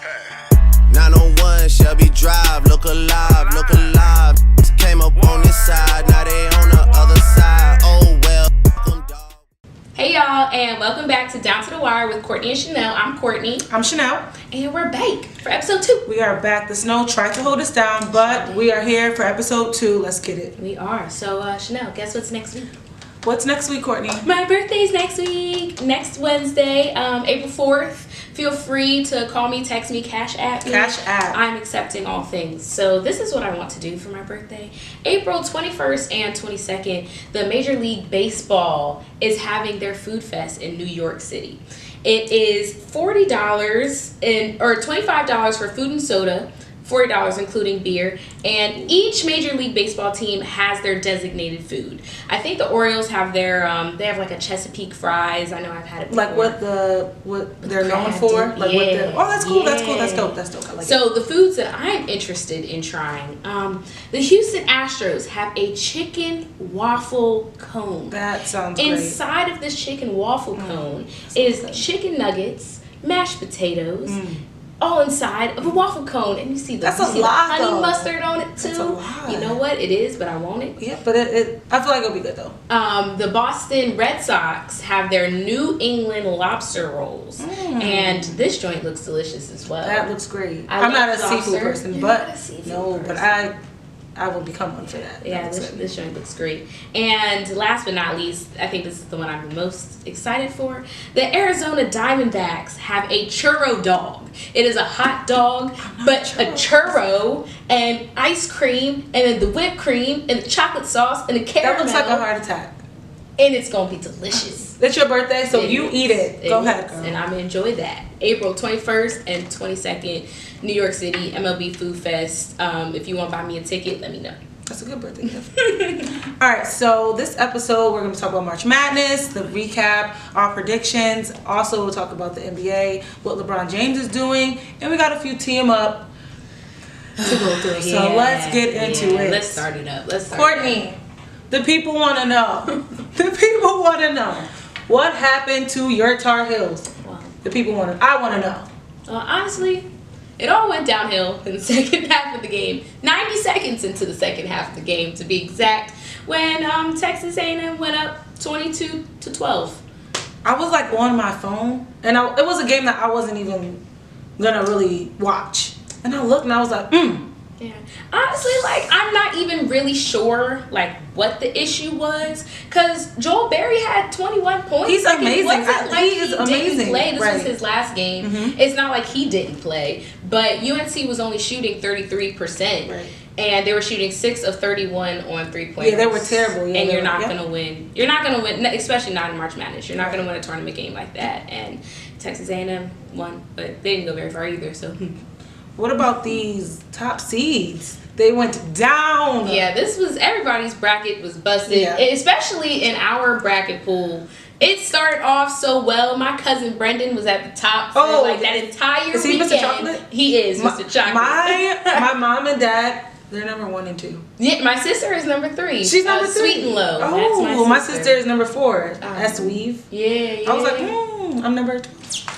901 Shelby Drive, look alive, look alive. Came up on this side, now they on the other side. Oh well, dog. Hey y'all, and welcome back to Down to the Wire with Courtney and Chanel. I'm Courtney. I'm Chanel. And we're back for episode 2. We are back. The snow tried to hold us down, but we are here for episode 2. Let's get it. We are. So, Chanel, guess what's next week? What's next week, Courtney? My birthday's next week. Next Wednesday, April 4th. Feel free to call me, text me, cash app me. Cash app. I'm accepting all things. So this is what I want to do for my birthday. April 21st and 22nd, the Major League Baseball is having their food fest in New York City. It is $40 or $25 for food and soda, $40 including beer, and each Major League Baseball team has their designated food. I think the Orioles have their they have like a Chesapeake fries. I know I've had it before. Like what they're known for? Like yeah, what the, oh, that's cool. yeah. That's dope. I like so it. the foods that I'm interested in trying, the Houston Astros have a chicken waffle cone. That sounds great. Inside of this chicken waffle cone is chicken nuggets, mashed potatoes, all inside of a waffle cone, and you see the honey though. mustard on it too. That's a lot. You know what? It is, but I want it. Yeah, but it I feel like it'll be good though. The Boston Red Sox have their New England lobster rolls, and this joint looks delicious as well. That looks great. I I'm not a love seafood lobster. person, You're but not a seafood no, person. but I will become one for that. Yeah, this joint looks great. And last but not least, I think this is the one I'm the most excited for. The Arizona Diamondbacks have a churro dog. It is a hot dog, but a churro and ice cream and then the whipped cream and the chocolate sauce and the caramel. That looks like a heart attack. And it's going to be delicious. It's your birthday, so It you is. eat it. Go ahead, is, girl. and I'm going to enjoy that. April 21st and 22nd, New York City, MLB Food Fest. If you want to buy me a ticket, let me know. That's a good birthday gift. All right, so this episode we're going to talk about March Madness, the recap, our predictions. Also, we'll talk about the NBA, what LeBron James is doing, and we got a few team up to go through. So let's get into it. Let's start it up. Courtney, the people want to know. The people want to know what happened to your Tar Heels. Well, The people want to. I want to know. honestly, it all went downhill in the second half of the game. 90 seconds into the second half of the game, to be exact, when Texas A&M went up 22-12. I was like on my phone, and it was a game that I wasn't even gonna really watch. And I looked, and I was like, Yeah. Honestly, like, I'm not even really sure, like, what the issue was. Because Joel Berry had 21 points. He's Like, it amazing. wasn't like He is amazing. Didn't play. This Right. was his last game. It's not like he didn't play. But UNC was only shooting 33%. Right. And they were shooting 6 of 31 on 3-pointers. Yeah, they were terrible. Yeah, and you're not yeah. going to win. You're not going to win, especially not in March Madness. You're not going to win a tournament game like that. And Texas A&M won. But they didn't go very far either, so... What about these top seeds? They went down. Yeah, this was everybody's bracket was busted, Yeah. especially in our bracket pool. It started off so well. My cousin Brendan was at the top for like that entire is he weekend. Mr. Chocolate? He is Mr. Chocolate. My mom and dad, they're number 1 and 2. Yeah, my sister is number 3. She's number 3. Sweet and Low. Oh, That's my sister is number 4. That's Weave. Yeah. I was like, I'm number 2.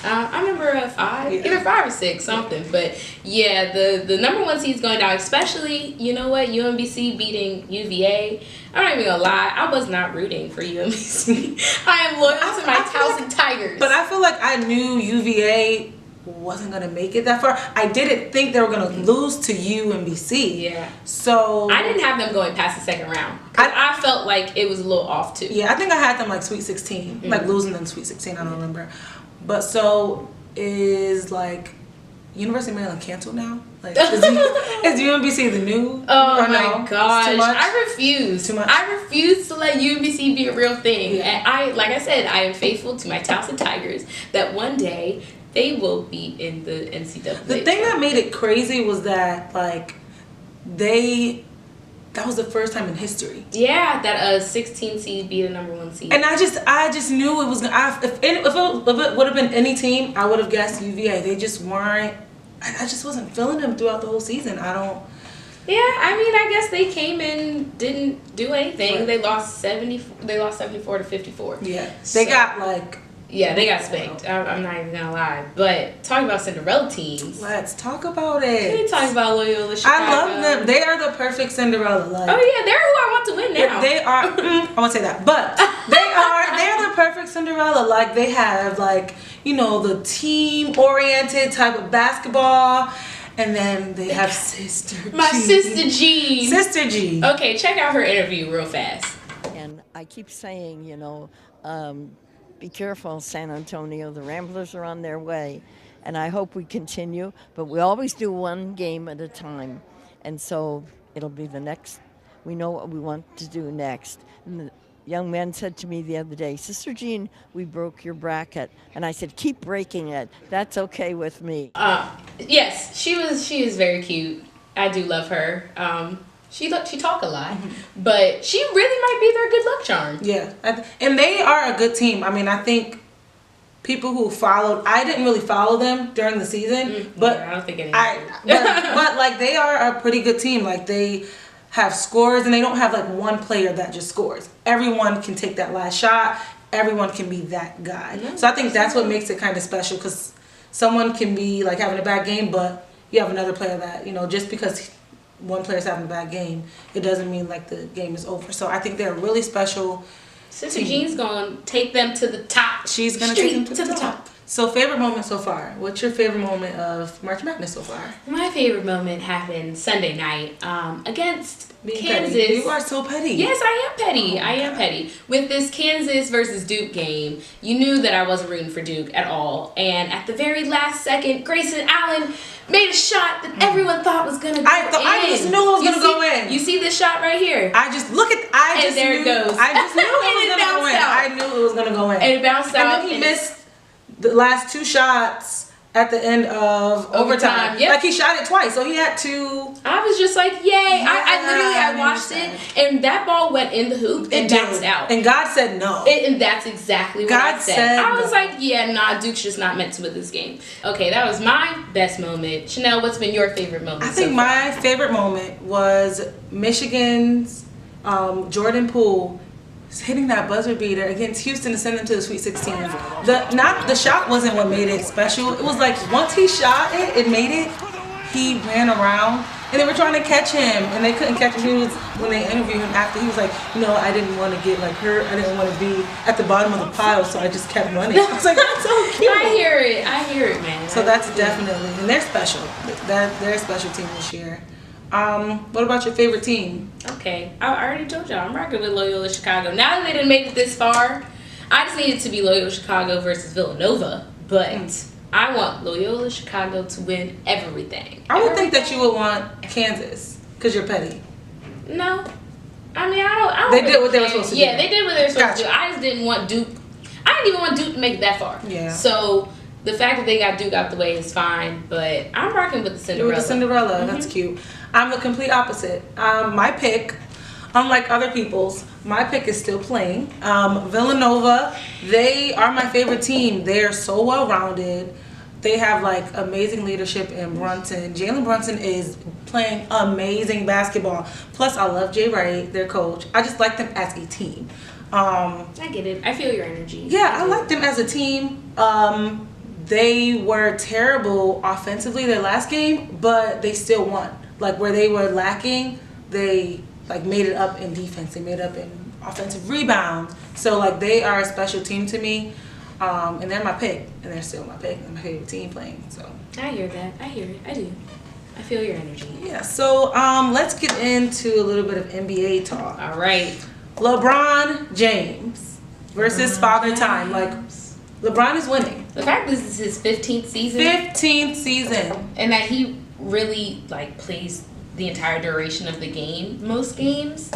I'm number 5, Yeah. either 5 or 6, something. But yeah, the number 1 seed's going down. Especially, you know what, UMBC beating UVA. I'm not even gonna lie, I was not rooting for UMBC. I am loyal to my Towson Tigers. But I feel like I knew UVA wasn't gonna make it that far. I didn't think they were gonna lose to UMBC. Yeah. So I didn't have them going past the second round. I felt like it was a little off too. yeah, I think I had them like Sweet 16, like losing them Sweet 16. I don't remember. But so is like University of Maryland canceled now? Like is UMBC the new? Oh or my no? gosh! It's too much? I refuse. Too much? I refuse to let UMBC be a real thing. Yeah. And like I said, I am faithful to my Towson Tigers. That one day they will be in the NCAA. The thing that made it crazy was that like that was the first time in history. Yeah, that a 16 seed beat a number 1 seed. And I just knew it was gonna. If it would have been any team, I would have guessed UVA. They just weren't. I just wasn't feeling them throughout the whole season. I don't. Yeah, I mean, I guess they came in, didn't do anything. Right. They lost 74 to 54. Yeah, So- they got like Yeah, they got spanked. I'm not even gonna lie. But talking about Cinderella teams. Let's talk about Can we it. talk about Loyola Chicago? I love them. They are the perfect Cinderella. Like, Oh yeah, they're who I want to win now. they are. I won't say that, but they're the perfect Cinderella. Like they have like the team-oriented type of basketball, and then they have Sister My G. sister Jean. Sister G. Okay, check out her interview real fast. And I keep saying, be careful, San Antonio. The Ramblers are on their way. And I hope we continue. But we always do one game at a time. And so it'll be the next. We know what we want to do next. And the young man said to me the other day, Sister Jean, we broke your bracket. And I said, keep breaking it. That's okay with me. Yes, she is very cute. I do love her. She talk a lot, but she really might be their good luck charm. Yeah, and they are a good team. I mean, I think people who followed, I didn't really follow them during the season, but I don't think anyone. but like they are a pretty good team. Like they have scores, and they don't have like one player that just scores. Everyone can take that last shot. Everyone can be that guy. Mm-hmm. So I think that's what makes it kind of special, because someone can be like having a bad game, but you have another player that just because one player's having a bad game, it doesn't mean like the game is over. So I think they're really special. Sister Jean's gonna take them to the top. She's gonna take them to the top. So favorite moment so far. What's your favorite moment of March Madness so far? My favorite moment happened Sunday night against Being Kansas. petty. You are so petty. Yes, I am petty. I am petty. With this Kansas versus Duke game, you knew that I wasn't rooting for Duke at all. And at the very last second, Grayson Allen made a shot that everyone thought was gonna go in. I just knew it was gonna go in. You see this shot right here? I just there it goes. I just knew it was And it gonna go in. bounced out. I knew it was gonna go in. And it bounced out. And then he missed the last two shots at the end of overtime. Yep. Like he shot it twice, so he had two. I was just like, yay. I I watched it, understand. and that ball went in the hoop and bounced out. And God said no. And that's exactly what God I said. said I was no. like, yeah, nah, Duke's just not meant to win this game. Okay, that was my best moment. Chanel, what's been your favorite moment? I think my favorite moment was Michigan's Jordan Poole hitting that buzzer beater against Houston to send them to the Sweet 16. The shot wasn't what made it special. It was like once he shot it made it. He ran around and they were trying to catch him and they couldn't catch him. When they interviewed him after, he was like, I didn't want to get like hurt. I didn't want to be at the bottom of the pile, so I just kept running. I was like, that's so cute. I hear it, man. So that's definitely, and they're special. They're a special team this year. What about your favorite team? Okay, I already told y'all I'm rocking with Loyola Chicago. Now that they done made it this far, I just need it to be Loyola Chicago versus Villanova, but I want Loyola Chicago to win everything. I would think that you would want Kansas because you're petty. No, I mean I don't. They really did what they were care. supposed to do. Yeah, they did what they were supposed to do. Gotcha. I just didn't want Duke. I didn't even want Duke to make it that far. Yeah. So the fact that they got Duke out the way is fine, but I'm rocking with the Cinderella. With the Cinderella, that's cute. I'm the complete opposite. My pick, unlike other people's, my pick is still playing. Villanova, they are my favorite team. They are so well-rounded. They have like amazing leadership in Brunson. Jalen Brunson is playing amazing basketball. Plus, I love Jay Wright, their coach. I just like them as a team. I get it. I feel your energy. Yeah, I like them as a team. They were terrible offensively their last game, but they still won. Like where they were lacking, they like made it up in defense. They made it up in offensive rebounds. So like they are a special team to me. And they're my pick, and they're still my pick. They're my favorite team playing. So I hear that. I hear it. I do. I feel your energy. yeah. So let's get into a little bit of NBA talk. All right. LeBron James versus Father Time. Like LeBron is winning. The fact this is his 15th season 15th season. and that he really like plays the entire duration of the game, most games,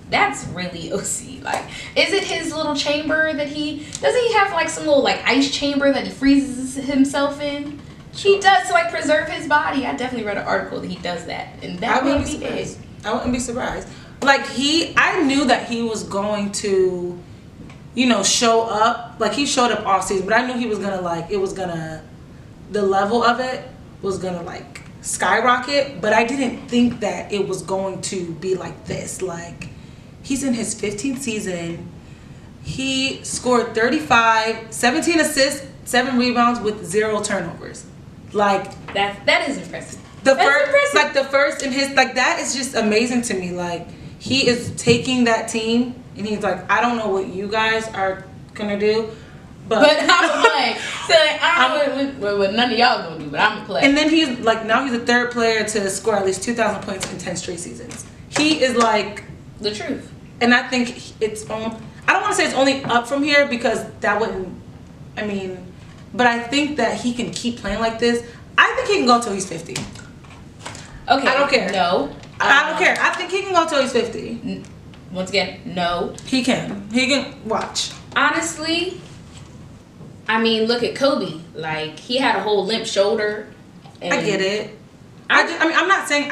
that's really OC. Like, is it his little chamber that doesn't he have like some little like ice chamber that he freezes himself in? He does to like preserve his body. I definitely read an article that he does that, and that made me big. I wouldn't be surprised. Like I knew that he was going to, show up. Like he showed up all season, but I knew he was gonna the level of it was gonna like skyrocket. But I didn't think that it was going to be like this. Like he's in his 15th season. He scored 35, 17 assists, 7 rebounds with 0 turnovers. Like that is impressive. the That's first, impressive. like the first in his, like that is just amazing to me. Like he is taking that team and he's like, I don't know what you guys are gonna do, But I'm like, so I don't know what none of y'all gonna do, but I'm gonna play. And then he's like, now he's the 3rd player to score at least 2,000 points in 10 straight seasons. He is like The truth. and I think it's on. I don't want to say it's only up from here because that wouldn't. I mean, but I think that he can keep playing like this. I think he can go until he's 50. Okay. I don't care. No. I don't care. I think he can go until he's 50. Once again, no. He can. He can watch. Honestly, I mean, look at Kobe. Like, he had a whole limp shoulder. And I get it. I mean, I'm not saying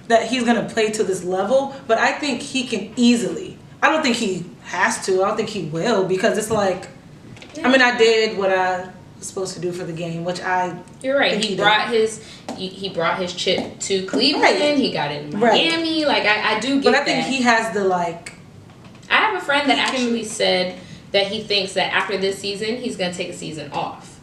that he's gonna play to this level, but I think he can easily. I don't think he has to. I don't think he will because it's like. I mean, I did what I was supposed to do for the game, which I. You're right. think He did. brought his chip to Cleveland. Right. He got it in Right. Miami. Like, I do get But I that. think he has the like. I have a friend that He can- actually said that he thinks that after this season, he's going to take a season off.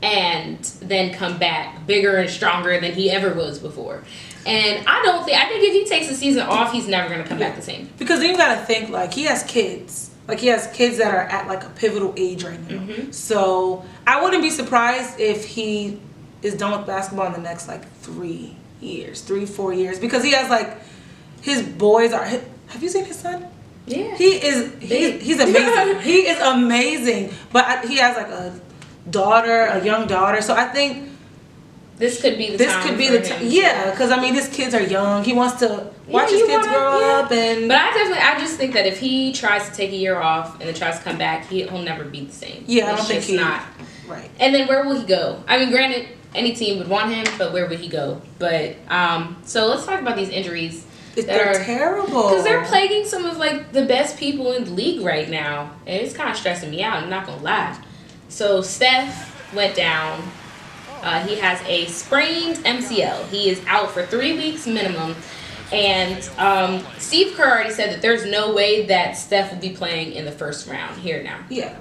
And then come back bigger and stronger than he ever was before. And I think if he takes a season off, he's never going to come back the same. Because then you gotta think like he has kids. Like he has kids that are at like a pivotal age right now. So I wouldn't be surprised if he is done with basketball in the next like 3 years, 3-4 years. Because he has like his boys are. Have you seen his son? Yeah. He's amazing. He is amazing. But he has like a young daughter. So I think This could be the this time. could be for the him time. to- Yeah, because I mean his kids are young. He wants to watch his you kids wanna- grow yeah. up and. But I just think that if he tries to take a year off and then tries to come back, he'll never be the same. Yeah, I It's don't think just he. not. Right. And then where will he go? I mean, granted, any team would want him, but where would he go? But so let's talk about these injuries that They're are terrible. because they're plaguing some of like the best people in the league right now, and it's kind of stressing me out. I'm not gonna lie. So Steph went down. He has a sprained MCL. He is out for 3 weeks minimum. And Steve Kerr already said that there's no way that Steph will be playing in the first round here now. Yeah.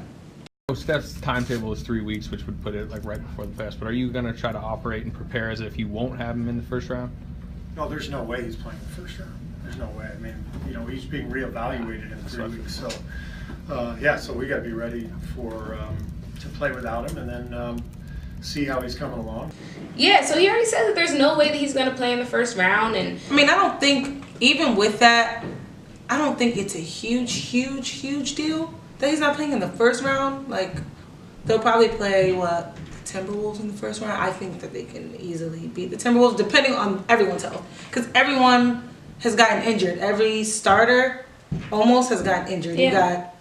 Steph's timetable is 3 weeks, which would put it like right before the fest. But are you going to try to operate and prepare as if you won't have him in the first round? No, there's no way he's playing the first round. There's no way. I mean, he's being reevaluated in 3 weeks. So, so we got to be ready for to play without him, and then see how he's coming along. Yeah, so he already said that there's no way that he's going to play in the first round. And I mean, I don't think, even with that, I don't think it's a huge deal that he's not playing in the first round. Like, they'll probably play, the Timberwolves in the first round. I think that they can easily beat the Timberwolves, depending on everyone's health. Because everyone has gotten injured. Every starter almost has gotten injured. Yeah. You got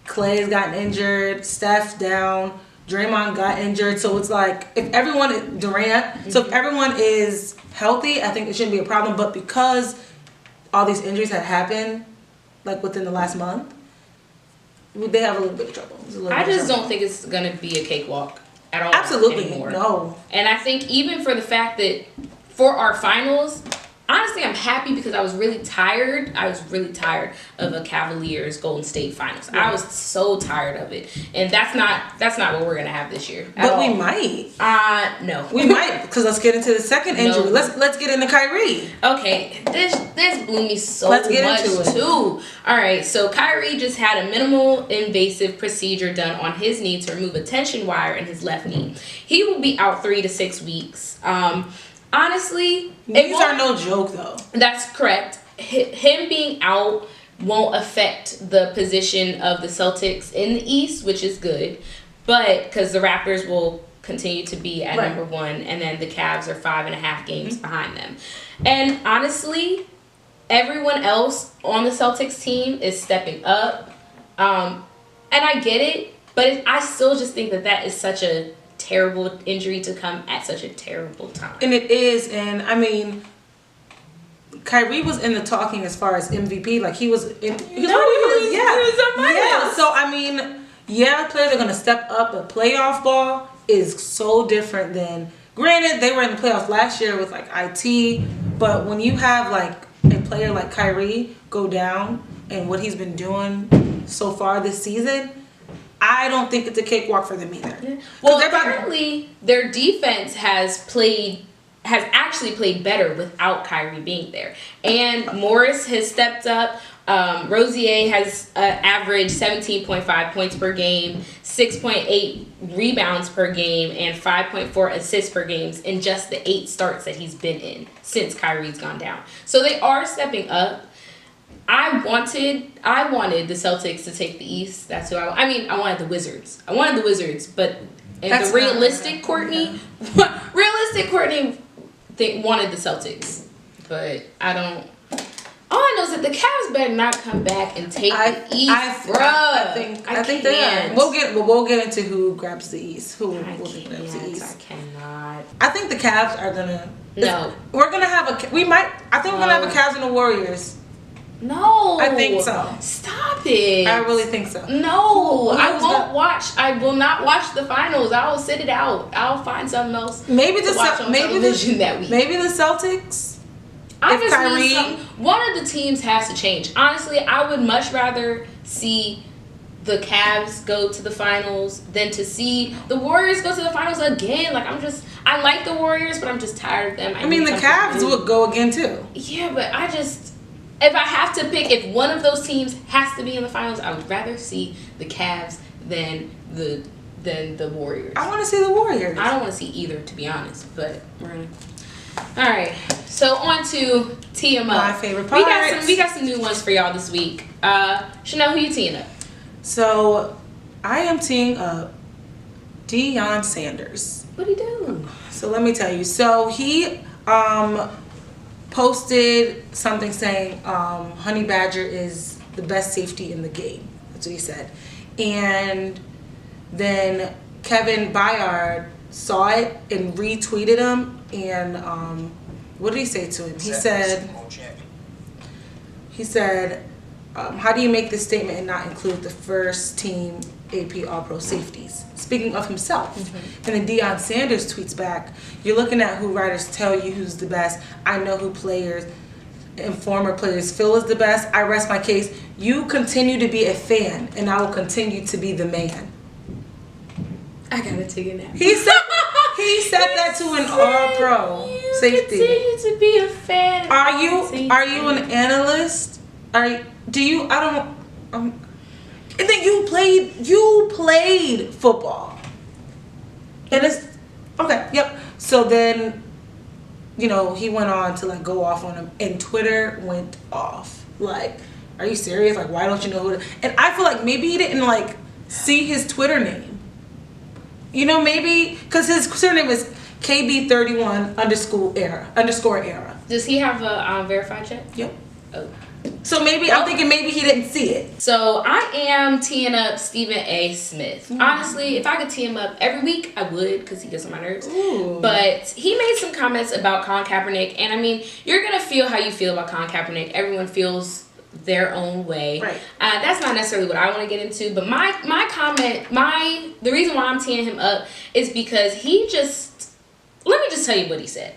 Clay's gotten injured, Steph down, Draymond got injured. So it's like, if everyone, Durant, so if everyone is healthy, I think it shouldn't be a problem. But because all these injuries had happened, like within the last month, they have a little bit of trouble. It's a little I bit of just trouble. don't think it's going to be a cakewalk at all. Absolutely, anymore. no. And I think even for the fact that for our finals, honestly, I'm happy because I was really tired. I was really tired of a Cavaliers Golden State Finals. I was so tired of it, and that's not what we're gonna have this year. at But we all. might. No. We might, because let's get into the second injury. No. Let's get into Kyrie. Okay, this blew me so Let's get much into it. too. All right, so Kyrie just had a minimal invasive procedure done on his knee to remove a tension wire in his left knee. He will be out 3 to 6 weeks. Honestly, These are no joke, though. That's correct. Him being out won't affect the position of the Celtics in the East, which is good. But because the Raptors will continue to be at Right. number 1, and then the Cavs are 5.5 games behind them. And honestly, everyone else on the Celtics team is stepping up. And I get it, but I still just think that is such a terrible injury to come at such a terrible time. And it is, and I mean, Kyrie was in the talking as far as MVP. Like he was in. He was on my yeah. list. So I mean, yeah, players are gonna step up, but playoff ball is so different than. Granted, they were in the playoffs last year with like IT, but when you have like a player like Kyrie go down and what he's been doing so far this season, I don't think it's a cakewalk for them either. Well, apparently their defense has actually played better without Kyrie being there. And Morris has stepped up. Rozier has averaged 17.5 points per game, 6.8 rebounds per game, and 5.4 assists per game in just the 8 starts that he's been in since Kyrie's gone down. So they are stepping up. I wanted the Celtics to take the East. That's who I wanted the Wizards. But That's the realistic Courtney wanted the Celtics. But I don't. All I know is that the Cavs better not come back and take the East, bruh. I think they are. We'll get into who grabs the East. Who grabs the East? I cannot. I think the Cavs are gonna. No. We're gonna have a. We might. I think we're gonna have a Cavs and the Warriors. No. I think so. Stop it. I really think so. No, I who's won't that? watch. I will not watch the finals. I will sit it out. I'll find something else. Maybe to watch on television that week. Maybe the Celtics. I If just Kyrie- need one of the teams has to change. Honestly, I would much rather see the Cavs go to the finals than to see the Warriors go to the finals again. I like the Warriors, but I'm just tired of them. I mean, the Cavs would go again too. Yeah, but if I have to pick, if one of those teams has to be in the finals, I would rather see the Cavs than the Warriors. I want to see the Warriors. I don't want to see either, to be honest. But we're gonna. All right, so on to tee 'em up. My favorite part. We got some new ones for y'all this week. Chanel, who you teeing up? So, I am teeing up Deion Sanders. What'd he do? So let me tell you. So he posted something saying Honey Badger is the best safety in the game. That's what he said. And then Kevin Byard saw it and retweeted him. And what did he say to him? He said, how do you make this statement and not include the first team AP All-Pro safeties? Speaking of himself. And then Deion Sanders tweets back, you're looking at who writers tell you who's the best. I know who players and former players feel is the best. I rest my case. You continue to be a fan, and I will continue to be the man. I gotta take a nap. He said that to an All-Pro safety. Continue to be a fan. Are you an analyst? And then you played football. And it's okay, yep. So then, he went on to go off on him, and Twitter went off. Are you serious? Why don't you know who and I feel like maybe he didn't see his Twitter name. Maybe because his Twitter name is KB31 underscore era. Does he have a verified check? Yep. Oh. So I'm thinking maybe he didn't see it. So I am teeing up Stephen A. Smith. Honestly, if I could tee him up every week, I would, because he gets on my nerves. Ooh. But he made some comments about Colin Kaepernick, and you're gonna feel how you feel about Colin Kaepernick. Everyone feels their own way. Right. That's not necessarily what I want to get into, but my comment, the reason why I'm teeing him up is because let me just tell you what he said.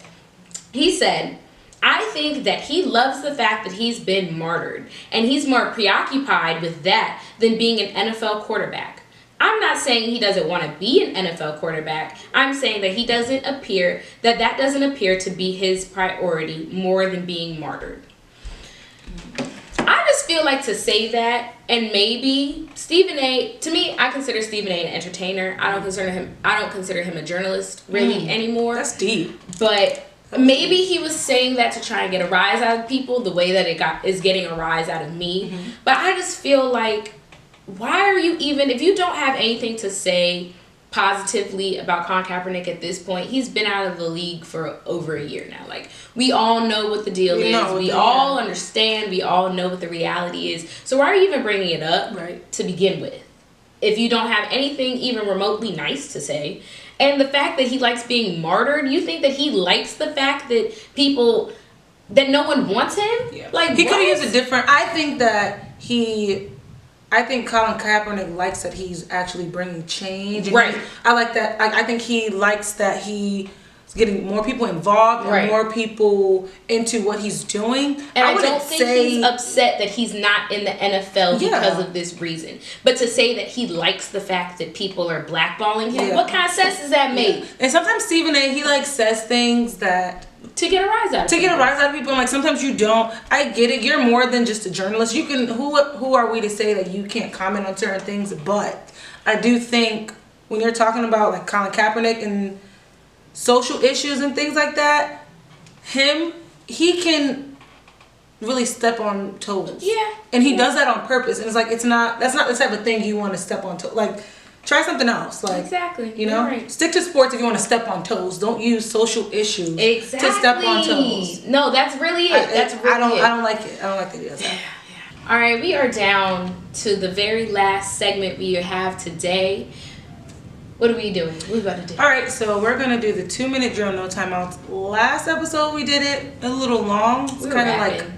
He said, I think that he loves the fact that he's been martyred, and he's more preoccupied with that than being an NFL quarterback. I'm not saying he doesn't want to be an NFL quarterback. I'm saying that that doesn't appear to be his priority more than being martyred. I just feel like to say that, and maybe Stephen A. To me, I consider Stephen A. an entertainer. I don't consider him a journalist really anymore. That's deep. But maybe he was saying that to try and get a rise out of people, the way that is getting a rise out of me. Mm-hmm. But I just feel like, why are you even, if you don't have anything to say positively about Colin Kaepernick at this point, he's been out of the league for over a year now. We all know what the deal is. We all understand. We all know what the reality is. So why are you even bringing it up to begin with? If you don't have anything even remotely nice to say. And the fact that he likes being martyred, you think that he likes the fact that no one wants him? Yeah. He could have used a different, I think Colin Kaepernick likes that he's actually bringing change. Right. I like that. I think he likes that he getting more people involved and Right. more people into what he's doing. And I wouldn't don't think he's upset that he's not in the NFL Yeah. because of this reason. But to say that he likes the fact that people are blackballing him, Yeah. what kind of sense does that make? And sometimes Stephen A. he like says things that To get a rise out of to get a people. rise out of people, and like sometimes you don't. I get it. You're more than just a journalist. You can who are we to say that you can't comment on certain things? But I do think when you're talking about like Colin Kaepernick and social issues and things like that, he can really step on toes. Yeah. And he does that on purpose. And it's like that's not the type of thing you want to step on toes. Like try something else. Like Exactly. you know, You're right. stick to sports if you want to step on toes. Don't use social issues Exactly. to step on toes. No, that's really it. That's really I don't it. I don't like it. I don't like that he does that. All right, we are down to the very last segment we have today. What are we doing? What are we about to do? All right, so we're gonna do the 2-minute drill, no timeouts. Last episode we did it a little long. It's We were kind of like rapping.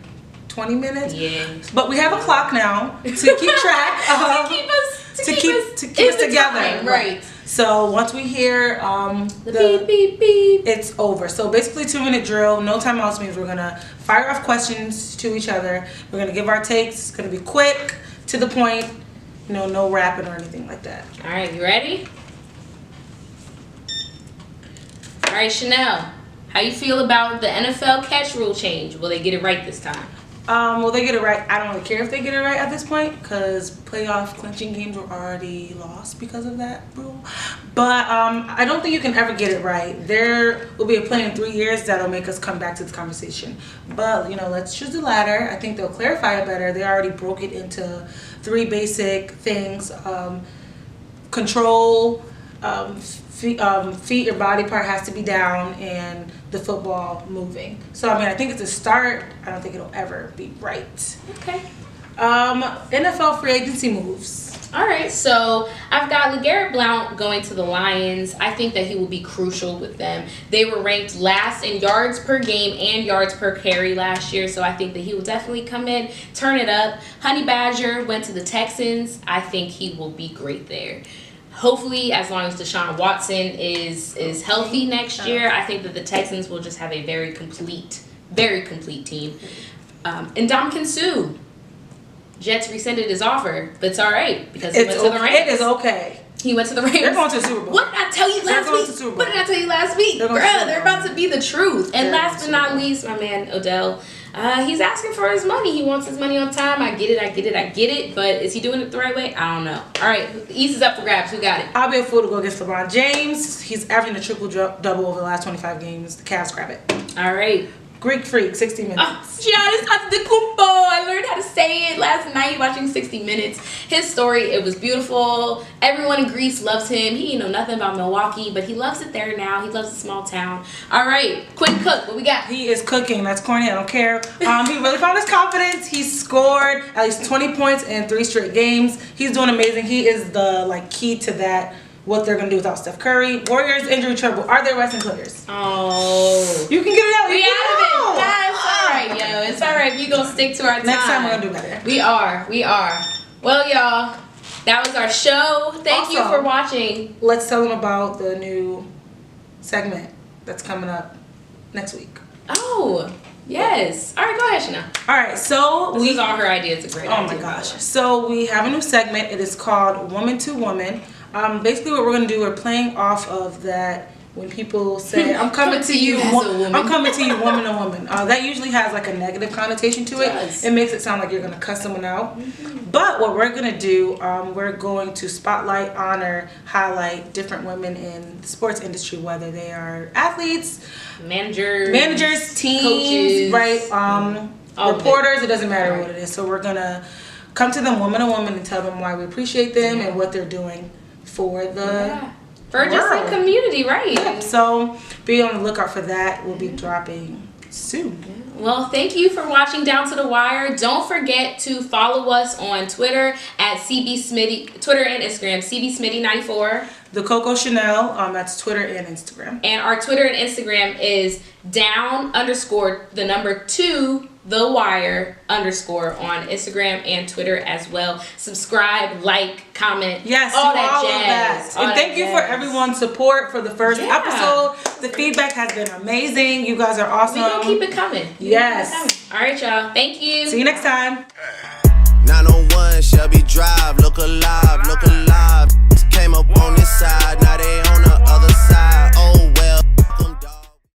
20 minutes. Yeah. But we have a clock now to keep track of to keep us us in the together. time, right. So once we hear The beep beep beep. it's over. So basically 2-minute drill, no timeouts means we're gonna fire off questions to each other. We're gonna give our takes. It's gonna be quick, to the point. You know, no rapping or anything like that. All right, you ready? All right, Chanel, how you feel about the NFL catch rule change? Will they get it right this time? Well, they get it right. I don't really care if they get it right at this point because playoff clinching games were already lost because of that rule. But I don't think you can ever get it right. There will be a play in 3 years that'll make us come back to this conversation. But, you know, let's choose the latter. I think they'll clarify it better. They already broke it into 3 basic things. Control, feet, your body part has to be down, and the football moving. So, I mean, I think it's a start. I don't think it'll ever be right. Okay. NFL free agency moves. All right, so I've got LeGarrette Blount going to the Lions. I think that he will be crucial with them. They were ranked last in yards per game and yards per carry last year, so I think that he will definitely come in, turn it up. Honey Badger went to the Texans. I think he will be great there. Hopefully, as long as Deshaun Watson is healthy next year, I think that the Texans will just have a very complete team. And Ndamukong Suh. Jets rescinded his offer, but it's all right because he went to the Rams. It is okay. He went to the Rams. They're going to the Super Bowl. What did I tell you last going to week? Super Bowl. What did I tell you last week? They're going to Super Bruh, they're Bowl. about to be the truth. And They're last going but to not Super Bowl. least, my man Odell. He's asking for his money. He wants his money on time. I get it. But is he doing it the right way? I don't know. All right, the East is up for grabs. Who got it? I'll be a fool to go against LeBron James. He's averaging a triple-double over the last 25 games. The Cavs grab it. All right. Greek Freak, 60 minutes. Giannis Antetokounmpo. I learned how to say it last night watching 60 Minutes. His story, it was beautiful. Everyone in Greece loves him. He didn't know nothing about Milwaukee, but he loves it there now. He loves the small town. All right, Quinn Cook, what we got? He is cooking. That's corny. I don't care. He really found his confidence. He scored at least 20 points in 3 straight games. He's doing amazing. He is the key to that. What they're gonna do without Steph Curry. Warriors injury trouble. Are they resting players? Oh. You can get it out. We You can out of get it. out. Nah, it's all right, yo. It's all right. We gonna stick to our time. Next time we're gonna do better. We are. Well, y'all, that was our show. Thank you Also, for watching. Let's tell them about the new segment that's coming up next week. Oh, yes. All right, go ahead, Chanel. All right, so This is all her idea. It's a great Oh idea. my gosh. So we have a new segment. It is called Woman to Woman. Basically what we're going to do, we're playing off of that when people say, I'm coming to you, as a woman. I'm coming to you, woman to woman. That usually has a negative connotation to it. does. It makes it sound like you're going to cuss someone out. But what we're going to do, we're going to spotlight, honor, highlight different women in the sports industry, whether they are athletes, managers, teams, coaches, right? all of Reporters, it doesn't matter Right. what it is. So we're gonna come to them woman to woman and tell them why we appreciate them and what they're doing for the Yeah. For just world. the community, right? Yep. So be on the lookout for that. We'll be dropping soon. Well, thank you for watching Down to the Wire. Don't forget to follow us on Twitter at CB Smitty, Twitter and Instagram, CB Smitty94. The Coco Chanel, that's Twitter and Instagram. And our Twitter and Instagram is down_2 @TheWire_ on Instagram and Twitter as well. Subscribe, like, comment, Yes, all do that all jazz. of that. And thank you for everyone's support for the first Yeah. episode. The feedback has been amazing. You guys are awesome. We gonna keep it coming. Yes. All right, y'all. Thank you. See you next time. 901 Shelby Drive, look alive, look alive. Came up on this side, now they on the